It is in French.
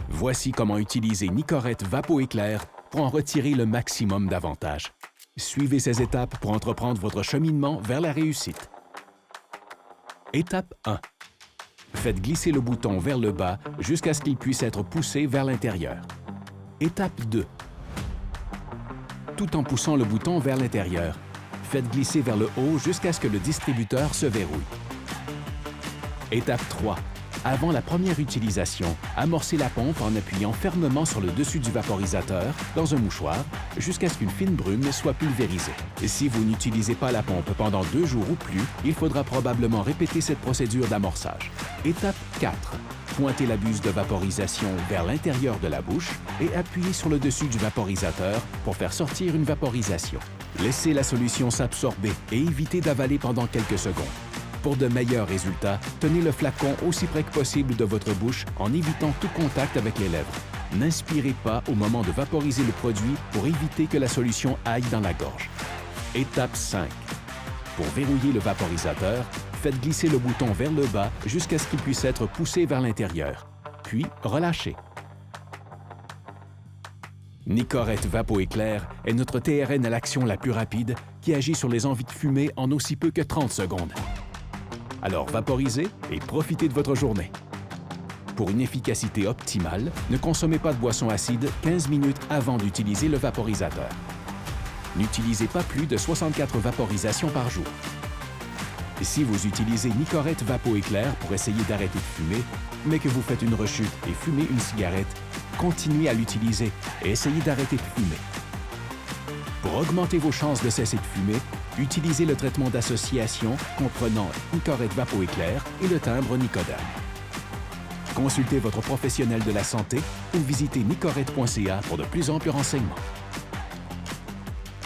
Voici comment utiliser Nicorette Vapo-Éclair pour en retirer le maximum d'avantages. Suivez ces étapes pour entreprendre votre cheminement vers la réussite. Étape 1. Faites glisser le bouton vers le bas jusqu'à ce qu'il puisse être poussé vers l'intérieur. Étape 2. Tout en poussant le bouton vers l'intérieur, faites glisser vers le haut jusqu'à ce que le distributeur se verrouille. Étape 3. Avant la première utilisation, amorcez la pompe en appuyant fermement sur le dessus du vaporisateur dans un mouchoir jusqu'à ce qu'une fine brume soit pulvérisée. Et si vous n'utilisez pas la pompe pendant 2 jours ou plus, il faudra probablement répéter cette procédure d'amorçage. Étape 4. Pointez la buse de vaporisation vers l'intérieur de la bouche et appuyez sur le dessus du vaporisateur pour faire sortir une vaporisation. Laissez la solution s'absorber et évitez d'avaler pendant quelques secondes. Pour de meilleurs résultats, tenez le flacon aussi près que possible de votre bouche en évitant tout contact avec les lèvres. N'inspirez pas au moment de vaporiser le produit pour éviter que la solution aille dans la gorge. Étape 5. Pour verrouiller le vaporisateur, faites glisser le bouton vers le bas jusqu'à ce qu'il puisse être poussé vers l'intérieur. Puis, relâchez. Nicorette Vapo-Éclair est notre TRN à l'action la plus rapide qui agit sur les envies de fumer en aussi peu que 30 secondes. Alors vaporisez et profitez de votre journée. Pour une efficacité optimale, ne consommez pas de boisson acide 15 minutes avant d'utiliser le vaporisateur. N'utilisez pas plus de 64 vaporisations par jour. Si vous utilisez Nicorette Vapo-Éclair pour essayer d'arrêter de fumer, mais que vous faites une rechute et fumez une cigarette, continuez à l'utiliser et essayez d'arrêter de fumer. Pour augmenter vos chances de cesser de fumer, utilisez le traitement d'association comprenant Nicorette Vapo-Éclair et le timbre Nicodam. Consultez votre professionnel de la santé ou visitez nicorette.ca pour de plus amples renseignements.